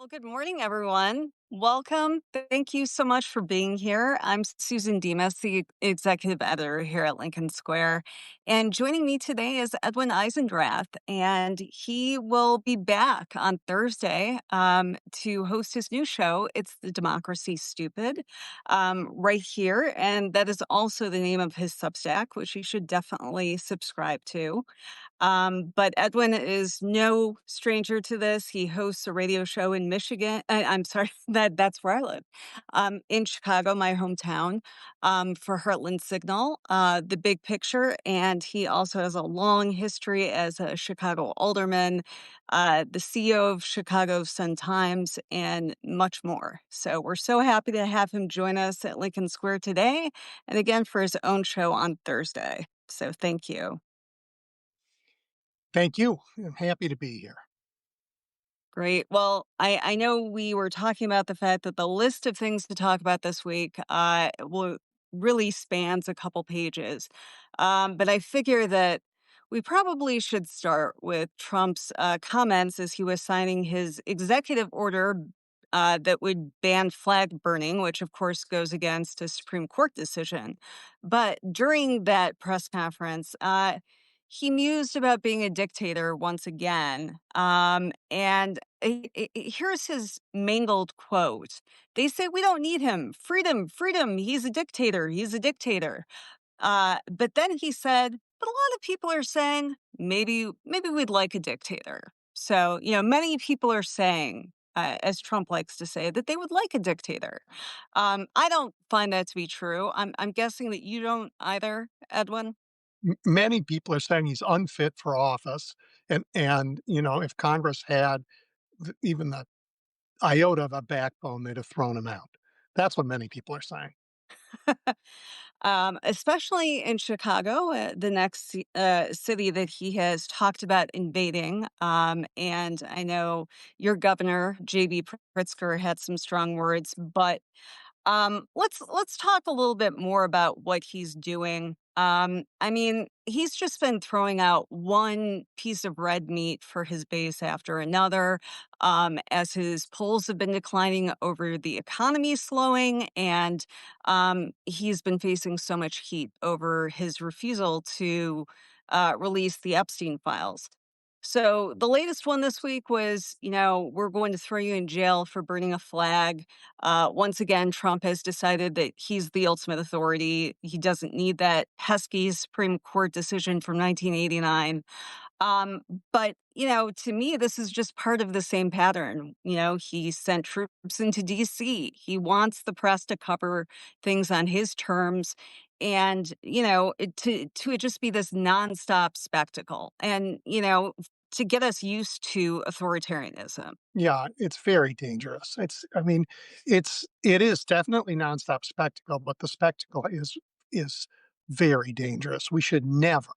Well, good morning, everyone. Welcome. Thank you so much for being here. I'm Susan Demas, the executive editor here at Lincoln Square. And joining me today is Edwin Eisendrath, and he will be back on Thursday to host his new show. It's The Democracy Stupid, right here. And that is also the name of his Substack, which you should definitely subscribe to. But Edwin is no stranger to this. He hosts a radio show in Michigan. I'm sorry, that's where I live. In Chicago, my hometown, for Heartland Signal, The Big Picture. And he also has a long history as a Chicago alderman, the CEO of Chicago Sun-Times, and much more. So we're so happy to have him join us at Lincoln Square today, and again for his own show on Thursday. So thank you. Thank you. I'm happy to be here. Great. Well, I know we were talking about the fact that the list of things to talk about this week will really spans a couple pages. But I figure that we probably should start with Trump's comments as he was signing his executive order that would ban flag burning, which of course goes against a Supreme Court decision. But during that press conference, he mused about being a dictator once again. And here's his mangled quote. They say we don't need him. Freedom, freedom. He's a dictator. He's a dictator. But then he said, but a lot of people are saying maybe we'd like a dictator. So, many people are saying, as Trump likes to say, that they would like a dictator. I don't find that to be true. I'm guessing that you don't either, Edwin. Many people are saying he's unfit for office, and if Congress had even the iota of a backbone, they'd have thrown him out. That's what many people are saying. Especially in Chicago, the next city that he has talked about invading. And I know your governor, J.B. Pritzker, had some strong words, but let's talk a little bit more about what he's doing. I mean, he's just been throwing out one piece of red meat for his base after another, as his polls have been declining over the economy slowing, and he's been facing so much heat over his refusal to release the Epstein files. So the latest one this week was, we're going to throw you in jail for burning a flag. Once again, Trump has decided that he's the ultimate authority. He doesn't need that pesky Supreme Court decision from 1989. Um, but, to me, this is just part of the same pattern. He sent troops into DC. He wants the press to cover things on his terms. And, to it just be this nonstop spectacle. And, to get us used to authoritarianism. Yeah, it's very dangerous. It is definitely nonstop spectacle, but the spectacle is very dangerous. We should never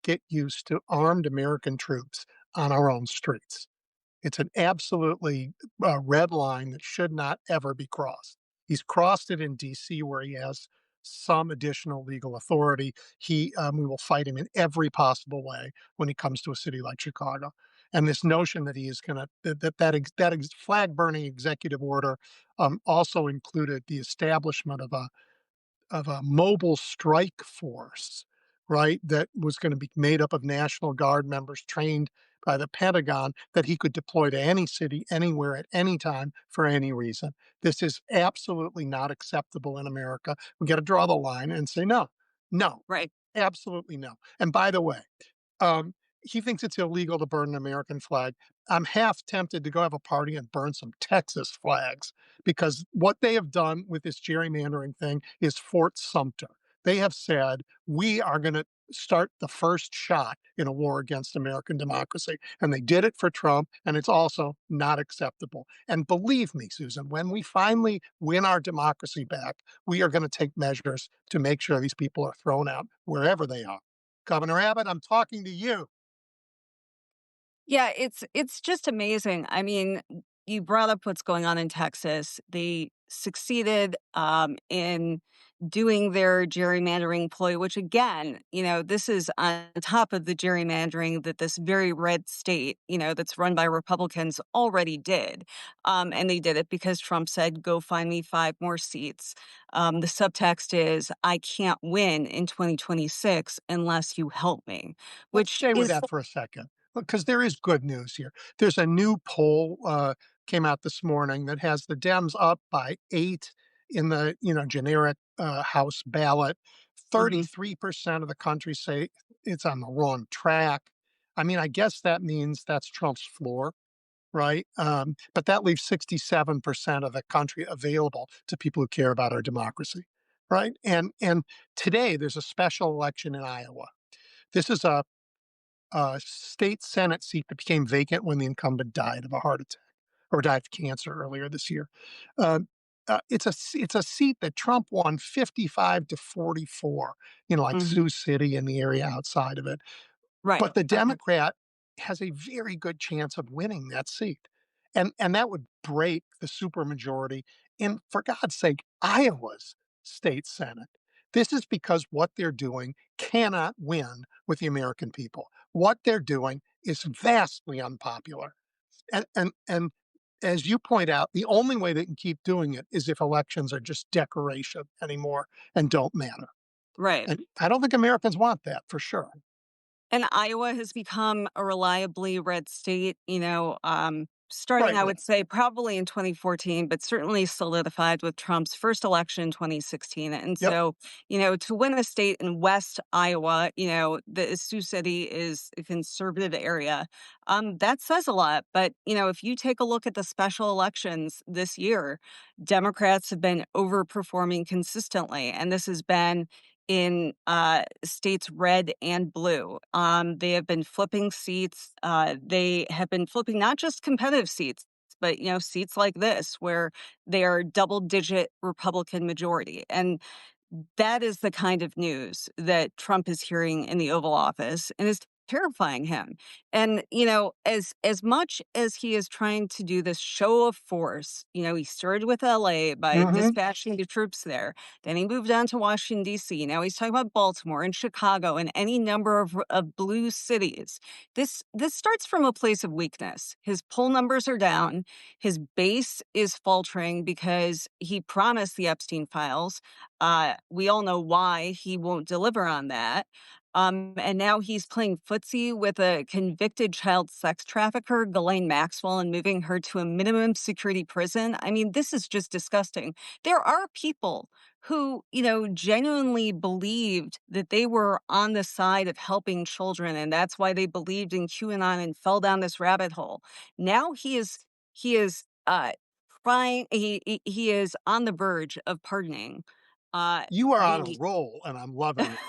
get used to armed American troops on our own streets. It's an absolutely red line that should not ever be crossed. He's crossed it in D.C., where he has some additional legal authority. We will fight him in every possible way when he comes to a city like Chicago. And this notion that he is going to that flag burning executive order also included the establishment of a mobile strike force, right? That was going to be made up of National Guard members trained by the Pentagon that he could deploy to any city, anywhere, at any time for any reason. This is absolutely not acceptable in America. We got to draw the line and say no, no, Right. absolutely no. And by the way, um, he thinks it's illegal to burn an American flag. I'm half tempted to go have a party and burn some Texas flags because what they have done with this gerrymandering thing is Fort Sumter. They have said, we are going to start the first shot in a war against American democracy. And they did it for Trump, and it's also not acceptable. And believe me, Susan, when we finally win our democracy back, we are going to take measures to make sure these people are thrown out wherever they are. Governor Abbott, I'm talking to you. Yeah, it's just amazing. I mean, you brought up what's going on in Texas. They succeeded in doing their gerrymandering ploy, which again, this is on top of the gerrymandering that this very red state, that's run by Republicans already did. And they did it because Trump said, go find me 5 more seats. The subtext is, I can't win in 2026 unless you help me, Let's which stay with is that for a second, because there is good news here. There's a new poll came out this morning that has the Dems up by 8 in the generic House ballot. mhm, 33% of the country say it's on the wrong track. I mean, I guess that means that's Trump's floor, right? But that leaves 67% of the country available to people who care about our democracy, right? And today there's a special election in Iowa. This is a state senate seat that became vacant when the incumbent died of a heart attack or died of cancer earlier this year. Um, it's a seat that Trump won 55-44, like mhm, Sioux City and the area outside of it. right. But the Okay. Democrat has a very good chance of winning that seat. And that would break the supermajority in, for God's sake, Iowa's state senate. This is because what they're doing cannot win with the American people. What they're doing is vastly unpopular. And as you point out, the only way they can keep doing it is if elections are just decoration anymore and don't matter. Right. And I don't think Americans want that for sure. And Iowa has become a reliably red state, starting, Right, I right. would say, probably in 2014, but certainly solidified with Trump's first election in 2016. And Yep. so, to win a state in West Iowa, the Sioux City is a conservative area. That says a lot. But, if you take a look at the special elections this year, Democrats have been overperforming consistently. And this has been in states red and blue. They have been flipping seats. They have been flipping not just competitive seats, but seats like this where they are double digit Republican majority. And that is the kind of news that Trump is hearing in the Oval Office and is terrifying him. And as much as he is trying to do this show of force, he started with LA by Mhm. dispatching the troops there. Then he moved on to Washington D.C. Now he's talking about Baltimore and Chicago and any number of blue cities. This starts from a place of weakness. His poll numbers are down. His base is faltering because he promised the Epstein files. We all know why he won't deliver on that. And now he's playing footsie with a convicted child sex trafficker, Ghislaine Maxwell, and moving her to a minimum security prison. I mean, this is just disgusting. There are people who, genuinely believed that they were on the side of helping children, and that's why they believed in QAnon and fell down this rabbit hole. Now he is trying. He is on the verge of pardoning You are on a the roll, and I'm loving it.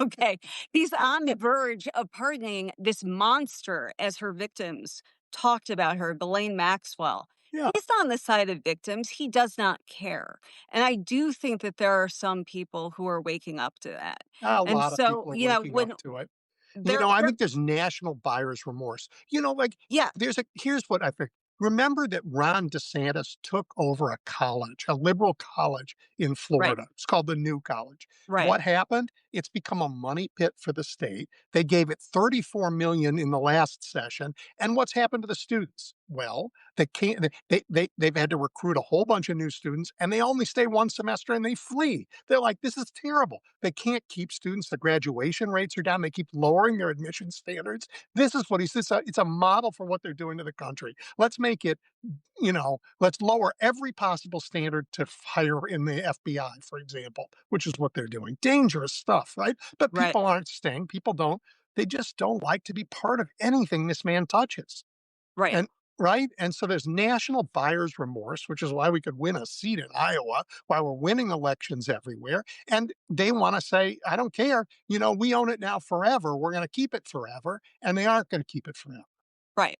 okay, he's on the verge of pardoning this monster as her victims talked about her, Ghislaine Maxwell. Yeah, He's on the side of victims. He does not care. And I do think that there are some people who are waking up to that. a And lot of so, people are waking up when to it. there, I think there's national buyer's remorse. Like, yeah, here's what I think. Remember that Ron DeSantis took over a college, a liberal college in right, Florida. It's called the New College. right, What happened? It's become a money pit for the state. They gave it 34 million in the last session. And what's happened to the students? Well, they can't they've had to recruit a whole bunch of new students and they only stay one semester and they flee. They're like, this is terrible. They can't keep students. The graduation rates are down. They keep lowering their admission standards. This is what it's a model for what they're doing to the country. Let's make it, let's lower every possible standard to hire in the FBI, for example, which is what they're doing. Dangerous stuff, right? But right, people aren't staying. People don't, they just don't like to be part of anything this man touches. right. And right? And so there's national buyer's remorse, which is why we could win a seat in Iowa, why we're winning elections everywhere. And they want to say, I don't care. We own it now forever. We're going to keep it forever. And they aren't going to keep it forever. Right.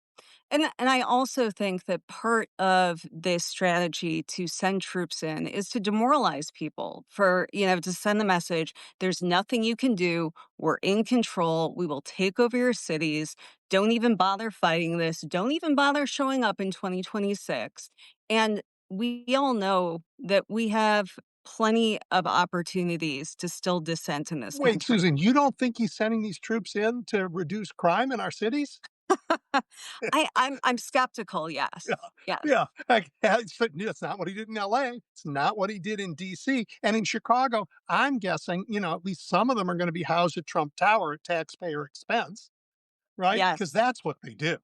And I also think that part of this strategy to send troops in is to demoralize people for, to send the message, there's nothing you can do. We're in control. We will take over your cities. Don't even bother fighting this. Don't even bother showing up in 2026. And we all know that we have plenty of opportunities to still dissent in this Wait, country. Susan, you don't think he's sending these troops in to reduce crime in our cities? I'm skeptical, Yeah, yes. Yes. yeah. Like, that's not what he did in LA. It's not what he did in DC. And in Chicago, I'm guessing, at least some of them are going to be housed at Trump Tower at taxpayer expense, right? Because Yes. that's what they do.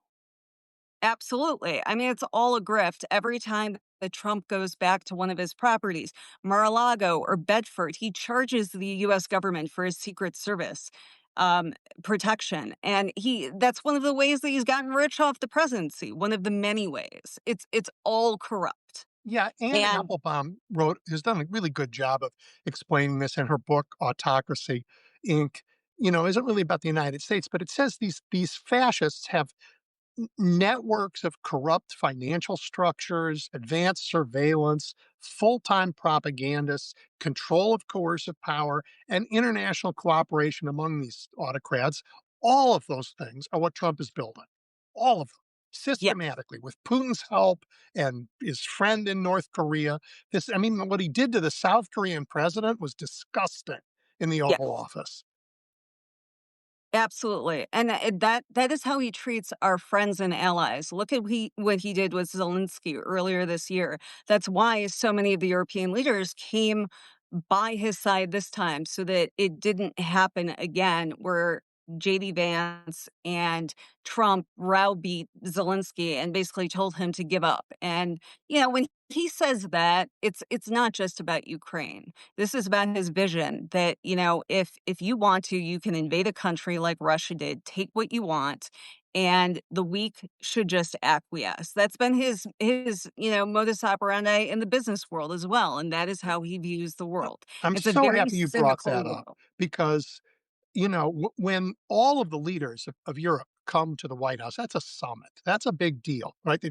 Absolutely. I mean, it's all a grift. Every time that Trump goes back to one of his properties, Mar-a-Lago or Bedford, he charges the US government for his Secret Service um, protection. And that's one of the ways that he's gotten rich off the presidency, one of the many ways. It's all corrupt. Yeah, Anne And Applebaum has done a really good job of explaining this in her book Autocracy Inc. Isn't really about the United States, but it says these fascists have networks of corrupt financial structures, advanced surveillance, full time propagandists, control of coercive power, and international cooperation among these autocrats. All of those things are what Trump is building. All of them. yeah, Systematically, with Putin's help and his friend in North Korea. I mean, what he did to the South Korean president was disgusting in the yeah. Oval Office. Absolutely, and that is how he treats our friends and allies. Look at what he did with Zelensky earlier this year. That's why so many of the European leaders came by his side this time, so that it didn't happen again, where JD Vance and Trump browbeat Zelensky and basically told him to give up. And when he says that, it's not just about Ukraine. This is about his vision that, if you want to, you can invade a country like Russia did, take what you want, and the weak should just acquiesce. That's been his modus operandi in the business world as well, and that is how he views the Uh, world. I'm It's a so very happy you brought cynical that up world. because when all of the leaders of Europe come to the White House, that's a summit. That's a big deal, right?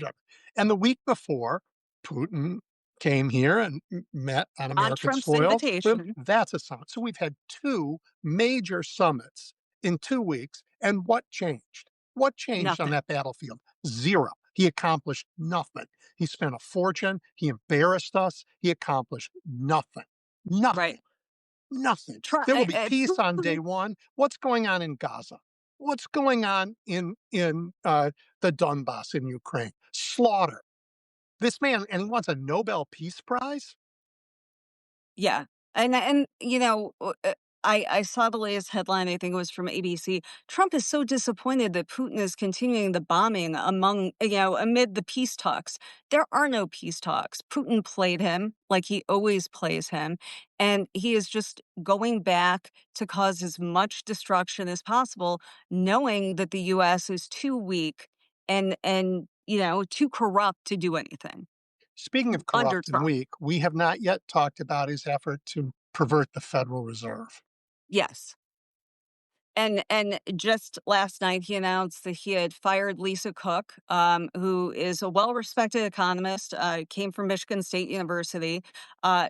And the week before, Putin came here and met on On American Trump's soil. Boom, invitation, that's a summit. So we've had two major summits in 2 weeks. And what changed? What changed on nothing. that battlefield? Zero. He accomplished nothing. He spent a fortune. He embarrassed us. He accomplished nothing. Nothing. Right. Nothing. There will be peace on day Putin. one. What's going on in Gaza? What's going on in the Donbass in Ukraine? Slaughter. This man, and he wants a Nobel Peace Prize. Yeah, and I saw the latest headline, I think it was from ABC. Trump is so disappointed that Putin is continuing the bombing amid the peace talks. There are no peace talks. Putin played him like he always plays him, and he is just going back to cause as much destruction as possible, knowing that the US is too weak and too corrupt to do anything Speaking of under corrupt and Trump. weak, we have not yet talked about his effort to pervert the Federal Reserve. Yes. And just last night, he announced that he had fired Lisa Cook, who is a well-respected economist, came from Michigan State University.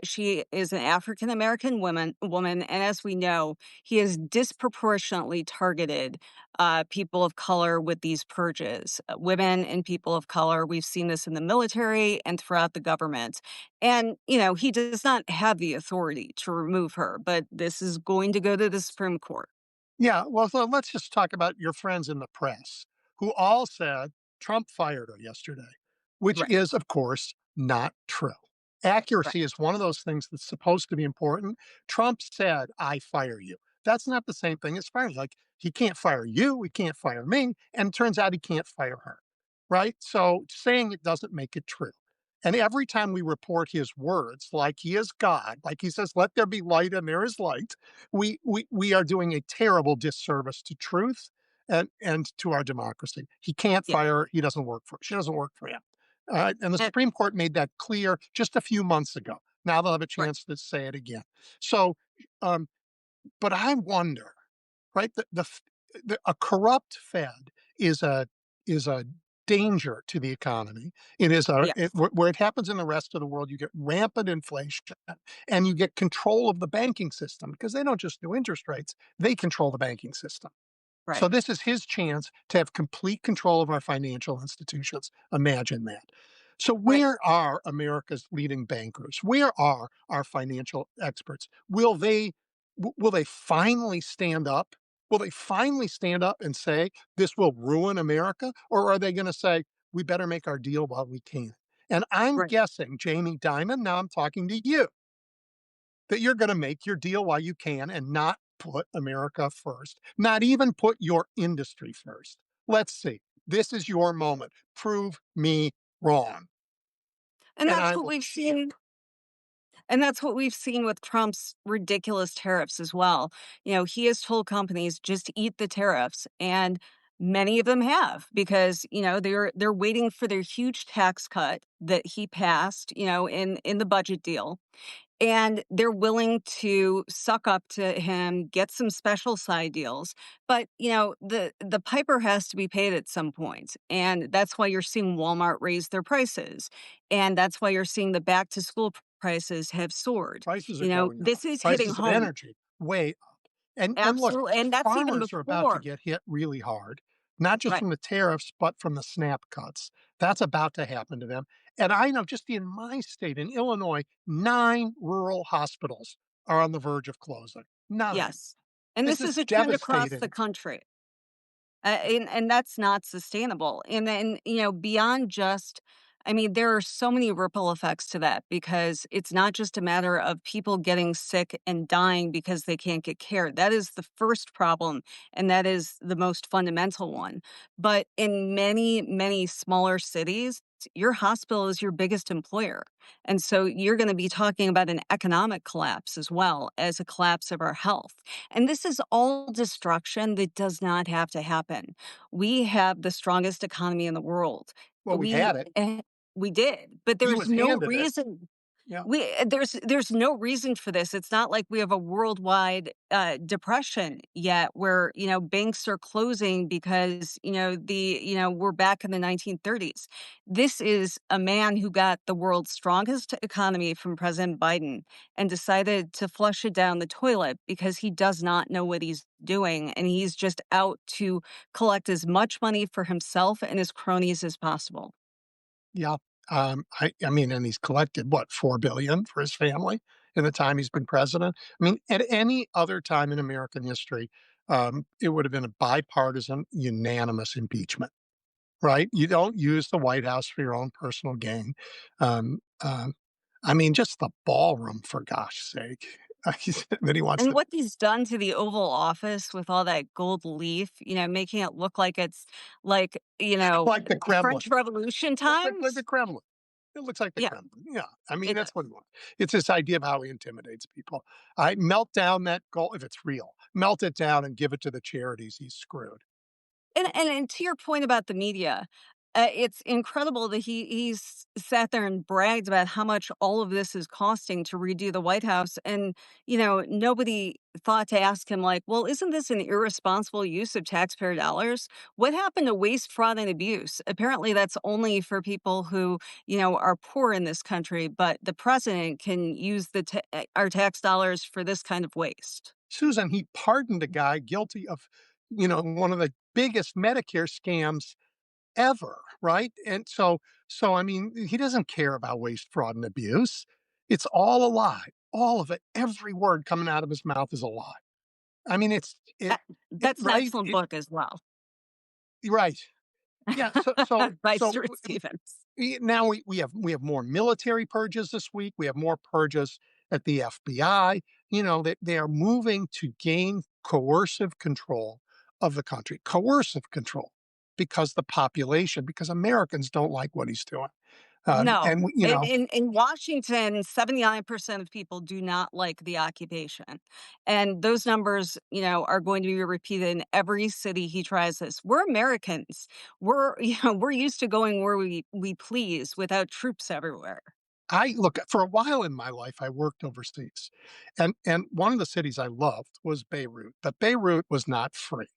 She is an African American woman, and as we know, he has disproportionately targeted people of color with these purges. Women and people of color. We've seen this in the military and throughout the government. And he does not have the authority to remove her, but this is going to go to the Supreme Court. Yeah, well, so let's just talk about your friends in the press who all said Trump fired her yesterday, which Right. is, of course, not true. Right. Accuracy is one of those things that's supposed to be important. Trump said, I fire you. That's not the same thing as firing. Like, he can't fire you, he can't fire me, and it turns out he can't fire her, right? So saying it doesn't make it true. And every time we report his words, like he is God, like he says, let there be light and there is light, we are doing a terrible disservice to truth and to our democracy. He can't Yeah. fire her. He doesn't work for her. She doesn't work for him. And the And Supreme Court made that clear just a few months ago. Now they'll have a right. chance to say it again. So, um, but I wonder, right? A corrupt Fed is a danger to the economy. It is Yes. where it happens in the rest of the world. You get rampant inflation, and you get control of the banking system because they don't just do interest rates; they control the banking system. So Right. this is his chance to have complete control of our financial institutions. Imagine that. So Right. where are America's leading bankers? Where are our financial experts? Will they finally stand up? Will they finally stand up and say this will ruin America? Or are they going to say we better make our deal while we can? And I'm Right. guessing, Jamie Dimon, now I'm talking to you, that you're going to make your deal while you can and not put America first, not even put your industry first. Let's see. This is your moment. Prove me wrong. And And that's I what will we've cheer. seen. And that's what we've seen with Trump's ridiculous tariffs as well. He has told companies just eat the tariffs, and many of them have, because they're waiting for their huge tax cut that he passed, in the budget deal, and they're willing to suck up to him, get some special side deals. But, the piper has to be paid at some point, and that's why you're seeing Walmart raise their prices, and that's why you're seeing the back to school prices have soared. Prices are going up. This is hitting Prices of home. energy way up. And look, Absolutely, and that's even farmers are about to before. get hit really hard, not just Right. from the tariffs, but from the SNAP cuts. That's about to happen to them. And I know just in my state, in Illinois, 9 rural hospitals are on the verge of closing. 9. Yes. And This this is is a trend across the devastating. country. And that's not sustainable. And then, beyond just, I mean, there are so many ripple effects to that, because it's not just a matter of people getting sick and dying because they can't get care. That is the first problem, and that is the most fundamental one. But in many, many smaller cities, your hospital is your biggest employer. And so you're going to be talking about an economic collapse as well as a collapse of our health. And this is all destruction that does not have to happen. We have the strongest economy in the world. Well, we We had it. eh, we did, but He there's was no handed it. reason. Yeah. There's no reason for this. It's not like we have a worldwide depression yet, where banks are closing because we're back in the 1930s. This is a man who got the world's strongest economy from President Biden and decided to flush it down the toilet because he does not know what he's doing, and he's just out to collect as much money for himself and his cronies as possible. Yeah. I mean, and he's collected what, 4 billion for his family in the time he's been president. I mean, at any other time in American history, it would have been a bipartisan, unanimous impeachment, right? You don't use the White House for your own personal gain. Um, um, I mean, just the ballroom, for gosh sake, that he wants And to, what he's done to the Oval Office with all that gold leaf, making it look like it's like, like the Kremlin. French Revolution Looks like the times. Kremlin. It looks like the Yeah, Kremlin. Yeah. I mean, it that's what does. he wants. It's this idea of how he intimidates people. I melt down that gold if it's real. Melt it down and give it to the charities. He's screwed. And to your point about the media, it's incredible that he's sat there and bragged about how much all of this is costing to redo the White House, and nobody thought to ask him, like, well, isn't this an irresponsible use of taxpayer dollars? What happened to waste, fraud, and abuse? Apparently, that's only for people who are poor in this country, but the president can use our tax dollars for this kind of waste. Susan, he pardoned a guy guilty of, one of the biggest Medicare scams ever, right? And so I mean, he doesn't care about waste, fraud, and abuse. It's all a lie. All of it. Every word coming out of his mouth is a lie. I mean, That, it that's an right? excellent book as well. Right. Yeah. So so By so Stuart Stevens. Now we have more military purges this week. We have more purges at the FBI. They are moving to gain coercive control of the country, coercive control, because the population, because Americans don't like what he's doing. No. And In Washington, 79% of people do not like the occupation. And those numbers, are going to be repeated in every city he tries this. We're Americans. We're used to going where we please without troops everywhere. I look for a while in my life, I worked overseas, and one of the cities I loved was Beirut, but Beirut was not free.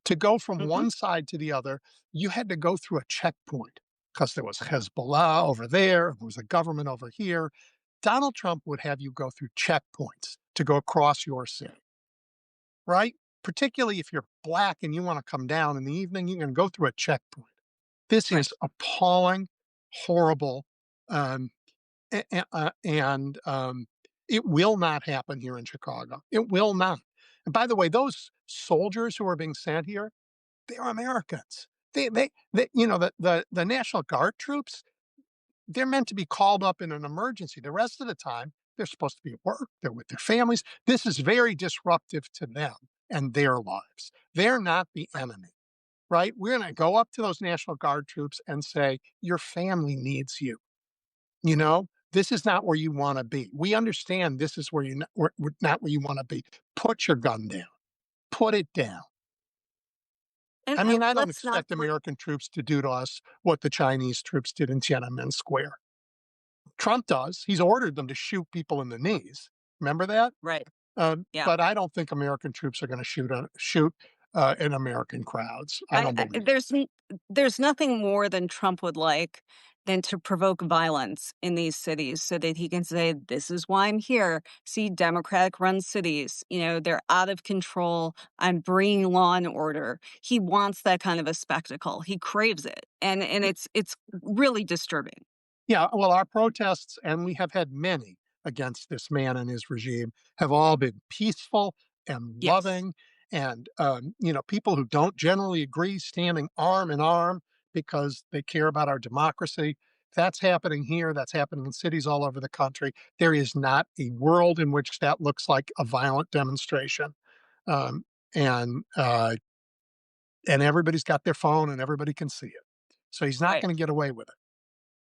To go from Mhm. one side to the other, you had to go through a checkpoint because there was Hezbollah over there was a government over here. Donald Trump would have you go through checkpoints to go across your city, right? Particularly if you're black and you want to come down in the evening, you're going to go through a checkpoint. This Right. is appalling, horrible, um, and it will not happen here in Chicago. It will not. And by the way, those soldiers who are being sent here, they're Americans. The National Guard troops, they're meant to be called up in an emergency. The rest of the time, they're supposed to be at work. They're with their families. This is very disruptive to them and their lives. They're not the enemy, right? We're going to go up to those National Guard troops and say, your family needs you. This is not where you want to be. We understand this is where not where you want to be. Put your gun down. Put it down. I and mean, I don't let's not expect American troops to do to us what the Chinese troops did in Tiananmen Square. Trump does. He's ordered them to shoot people in the knees. Remember that? right. Yeah. But I don't think American troops are going to shoot in American crowds. I don't I believe it. there's nothing more than Trump would like than to provoke violence in these cities so that he can say, "This is why I'm here. See, Democratic run cities, they're out of control. I'm bringing law and order." He wants that kind of a spectacle. He craves it, and it's really disturbing. Yeah, well, our protests, and we have had many against this man and his regime, have all been peaceful and Yes, loving, and people who don't generally agree standing arm in arm because they care about our democracy. That's happening here. That's happening in cities all over the country. There is not a world in which that looks like a violent demonstration, um, and and everybody's got their phone and everybody can see it. So he's not right, going to get away with it.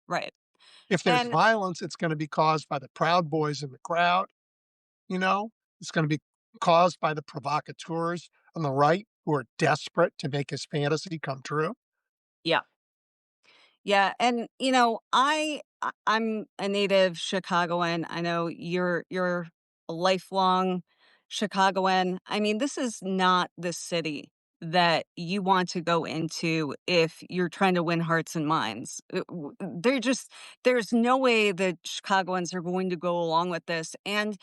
right, If there's and violence, it's gonna be caused by the Proud Boys in the crowd, you know? It's gonna be caused by the provocateurs on the right who are desperate to make his fantasy come true. yeah. Yeah, and I'm a native Chicagoan. I know you're a lifelong Chicagoan. I mean, this is not the city that you want to go into if you're trying to win hearts and minds. There's no way that Chicagoans are going to go along with this. And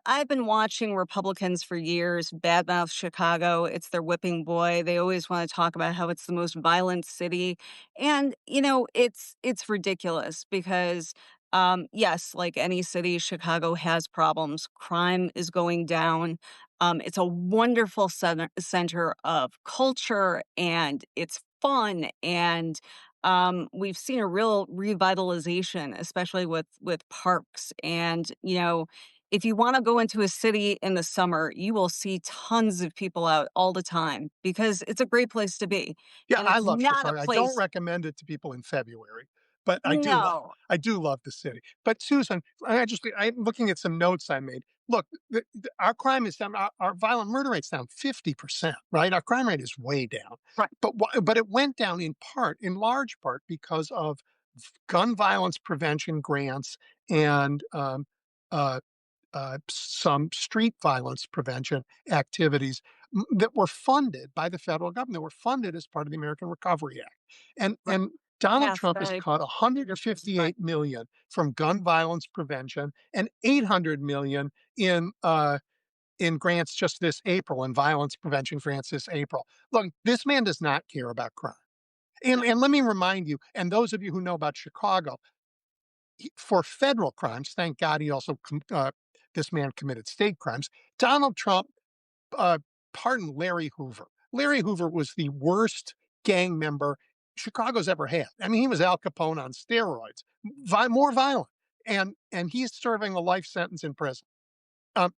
I've been watching Republicans for years badmouth Chicago. It's their whipping boy. They always want to talk about how it's the most violent city, and, it's ridiculous because, yes, like any city, Chicago has problems. Crime is going down. It's a wonderful center of culture, and it's fun. And we've seen a real revitalization, especially with parks. And, if you want to go into a city in the summer, you will see tons of people out all the time because it's a great place to be. Yeah, And I it's love not a Chicago. I don't place. recommend it to people in February, but No. I do love the city. But Susan, I'm looking at some notes I made. Look, our crime is down. Our violent murder rate's down 50%, right? Our crime rate is way down. Right. But it went down in large part, because of gun violence prevention grants and uh, some street violence prevention activities that were funded by the federal government, that were funded as part of the American Recovery Act. Right. And Donald Yes, Trump has but cut you're right. 158 million from gun violence prevention and 800 million in grants just this April, in violence prevention grants this April. Look, this man does not care about crime. No. And let me remind you, and those of you who know about Chicago, for federal crimes, thank God he also this man committed state crimes. Donald Trump uh, pardoned Larry Hoover. Larry Hoover was the worst gang member Chicago's ever had. I mean, he was Al Capone on steroids, more violent, and he's serving a life sentence in prison.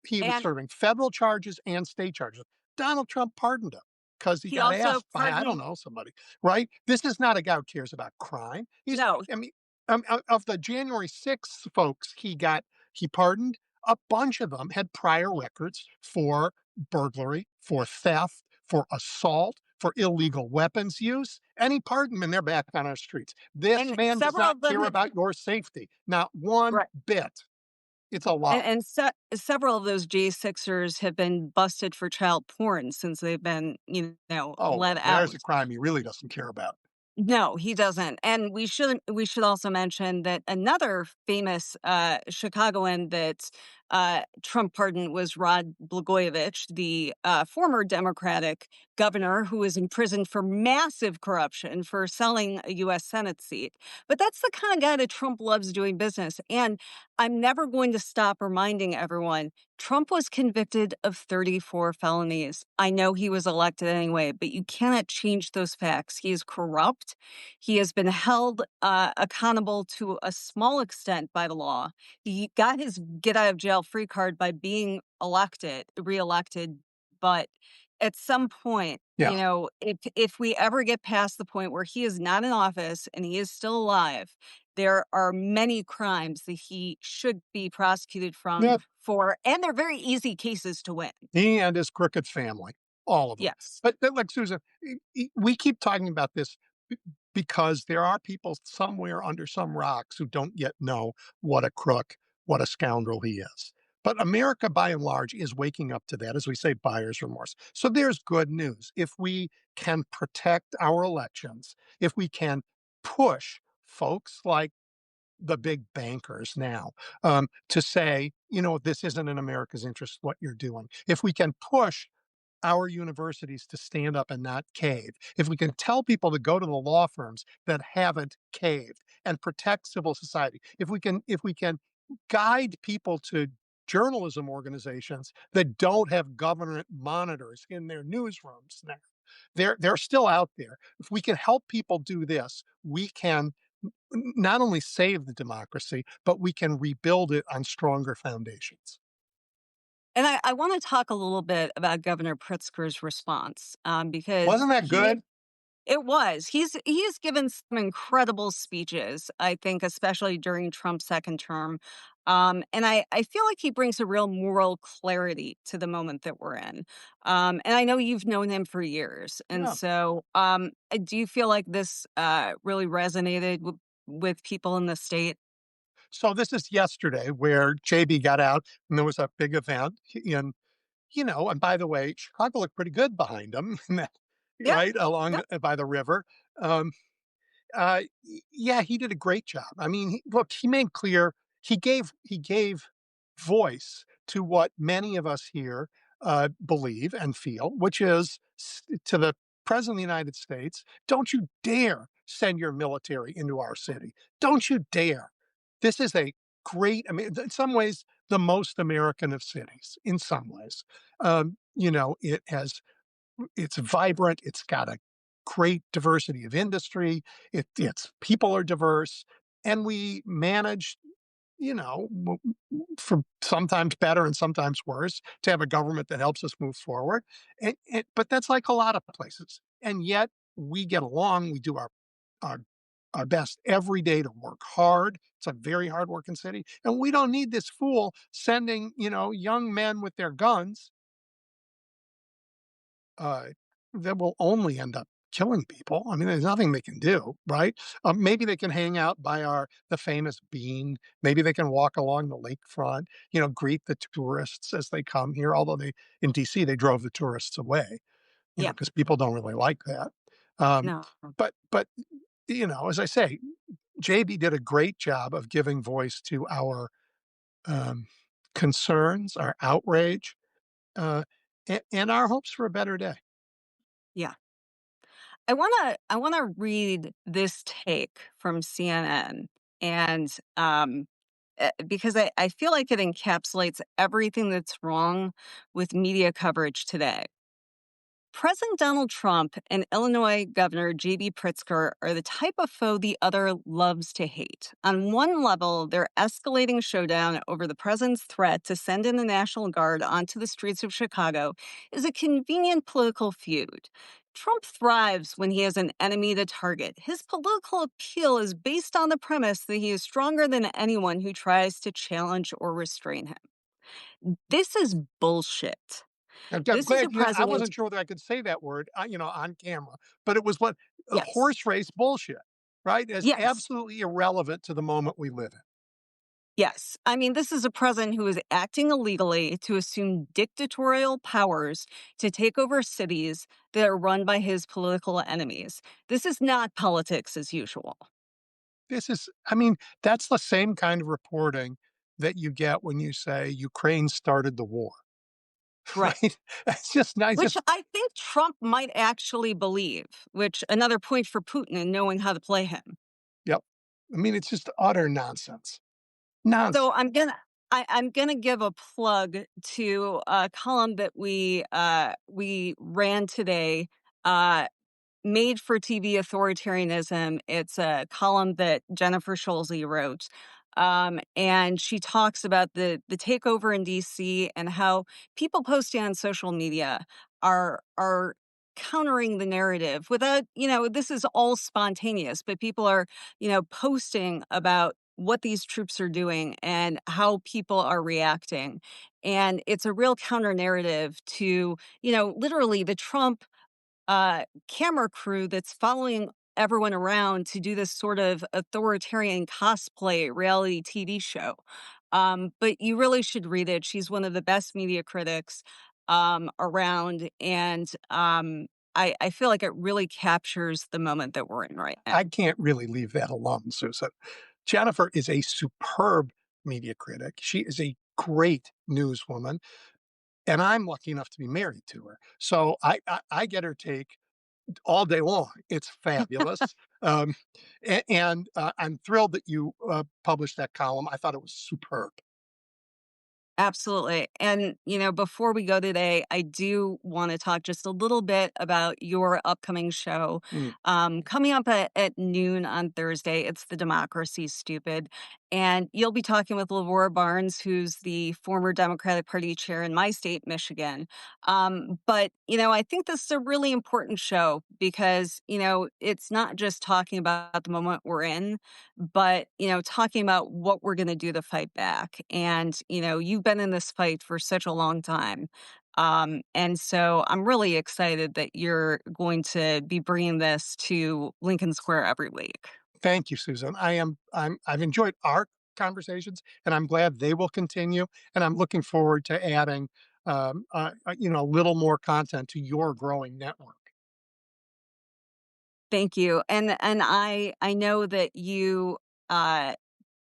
He was And serving federal charges and state charges. Donald Trump pardoned him because he he got also asked by, I don't pardoned. know, somebody, right? This is not a guy who cares about crime. No, I mean, of the January 6th folks he pardoned, a bunch of them had prior records for burglary, for theft, for assault, for illegal weapons use, and he pardoned them, and they're back on our streets. This and man does several not of them care have. about your safety, not one Right. bit. It's a lie. And several of those J6ers have been busted for child porn since they've been, Oh, let well, there's a out. crime he really doesn't care about. No, he doesn't, and we should also mention that another famous, Chicagoan that, Trump pardoned was Rod Blagojevich, the, former Democratic governor who was imprisoned for massive corruption for selling a US Senate seat. But that's the kinda guy that Trump loves doing business, and I'm never going to stop reminding everyone, Trump was convicted of 34 felonies. I know he was elected anyway, but you cannot change those facts. He is corrupt. He has been held accountable to a small extent by the law. He got his get out of jail free card by being reelected. But at some point, Yeah. if we ever get past the point where he is not in office and he is still alive, there are many crimes that he should be prosecuted Yeah. for, and they're very easy cases to win. He and his crooked family, all of them. Yes. But like Susan, we keep talking about this because there are people somewhere under some rocks who don't yet know what a crook, what a scoundrel he is. But America, by and large, is waking up to that, as we say, buyer's remorse. So there's good news. If we can protect our elections, if we can push folks like the big bankers now to say, this isn't in America's interest what you're doing. If we can push our universities to stand up and not cave, if we can tell people to go to the law firms that haven't caved and protect civil society, if we can guide people to journalism organizations that don't have government monitors in their newsrooms now. They're still out there. If we can help people do this, we can not only save the democracy, but we can rebuild it on stronger foundations. And I want to talk a little bit about Governor Pritzker's response because Wasn't that good? it was. He's given some incredible speeches, I think, especially during Trump's second term. And I feel like he brings a real moral clarity to the moment that we're in. And I know you've known him for years. And Yeah. so do you feel like this really resonated with people in the state? So this is yesterday where JB got out and there was a big event in, and by the way, Chicago looked pretty good behind him, Yeah. right along Yeah. by the river. Um, yeah, he did a great job. I mean, look, he made clear he gave voice to what many of us here believe and feel, which is to the president of the United States, don't you dare send your military into our city. Don't you dare. This is a great, I mean, in some ways, the most American of cities, in some ways. It's vibrant. It's got a great diversity of industry. Its people are diverse, and we manage, for sometimes better and sometimes worse, to have a government that helps us move forward. But that's like a lot of places, and yet we get along. We do our our best every day to work hard. It's a very hard working city, and we don't need this fool sending young men with their guns uh, that will only end up killing people. I mean, there's nothing they can do, right? Maybe they can hang out by the famous bean. Maybe they can walk along the lakefront. Greet the tourists as they come here. Although they in D.C. they drove the tourists away, Yeah. because people don't really like that. Um, No. but as I say, JB did a great job of giving voice to our um, concerns, our outrage, uh, and our hopes for a better day. Yeah. I wanna read this take from CNN, and because I feel like it encapsulates everything that's wrong with media coverage today. President Donald Trump and Illinois Governor J.B. Pritzker are the type of foe the other loves to hate. On one level, their escalating showdown over the president's threat to send in the National Guard onto the streets of Chicago is a convenient political feud. Trump thrives when he has an enemy to target. His political appeal is based on the premise that he is stronger than anyone who tries to challenge or restrain him. This is bullshit. I'm This is a glad I president. wasn't sure whether I could say that word, on camera, but it was what Yes. horse race bullshit, right? Is Yes. absolutely irrelevant to the moment we live in. Yes. I mean, this is a president who is acting illegally to assume dictatorial powers to take over cities that are run by his political enemies. This is not politics as usual. I mean, that's the same kind of reporting that you get when you say Ukraine started the war, Right. right? It's just nice. Which Just, I think Trump might actually believe, which another point for Putin in knowing how to play him. yep. I mean, it's just utter nonsense. So Nonsense. I'm gonna give a plug to a column that we ran today. Uh, Made for TV Authoritarianism. It's a column that Jennifer Scholze wrote. And she talks about the takeover in DC and how people posting on social media are countering the narrative without, this is all spontaneous, but people are, posting about what these troops are doing and how people are reacting. And it's a real counter narrative to, literally the Trump camera crew that's following everyone around to do this sort of authoritarian cosplay reality TV show. But you really should read it. She's one of the best media critics around. And I feel like it really captures the moment that we're in right now. I can't really leave that alone, Susan. Jennifer is a superb media critic. She is a great newswoman, and I'm lucky enough to be married to her. So I get her take all day long. It's fabulous. I'm thrilled that you published that column. I thought it was superb. Absolutely. And, before we go today, I do want to talk just a little bit about your upcoming show. Mm. Coming up at noon on Thursday, it's The Democracy Stupid. And you'll be talking with Laura Barnes, who's the former Democratic Party chair in my state, Michigan. But, I think this is a really important show because, it's not just talking about the moment we're in, but talking about what we're going to do to fight back. And you've been in this fight for such a long time. And so I'm really excited that you're going to be bringing this to Lincoln Square every week. Thank you, Susan. I've enjoyed our conversations, and I'm glad they will continue. And I'm looking forward to adding, a little more content to your growing network. Thank you. And I know that uh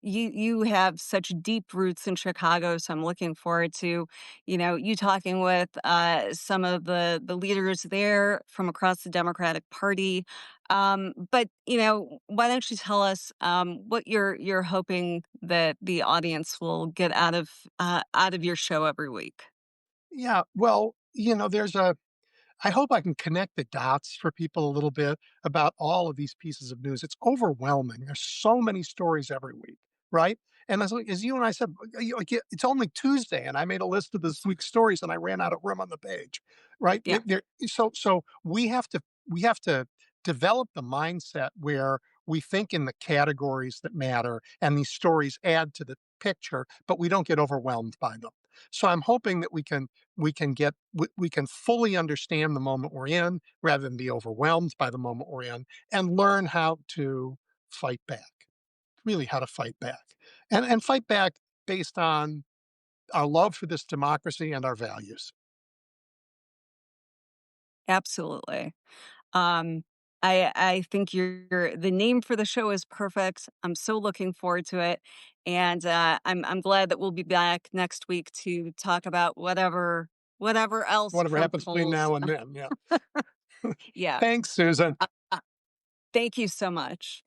you have such deep roots in Chicago, so I'm looking forward to, you talking with some of the leaders there from across the Democratic Party. But why don't you tell us what you're hoping that the audience will get out of your show every week? Yeah, well, I hope I can connect the dots for people a little bit about all of these pieces of news. It's overwhelming. There's so many stories every week, right? And as you and I said, like it's only Tuesday, and I made a list of this week's stories, and I ran out of room on the page, right? Yeah, So we have to develop the mindset where we think in the categories that matter, and these stories add to the picture, but we don't get overwhelmed by them. So I'm hoping that we can fully understand the moment we're in rather than be overwhelmed by the moment we're in, and learn how to fight back, really how to fight back, and fight back based on our love for this democracy and our values. absolutely. Um, I think the name for the show is perfect. I'm so looking forward to it, and I'm glad that we'll be back next week to talk about whatever else Whatever Trump happens between pulls. now and then. Yeah. Yeah. Thanks, Susan. Thank you so much.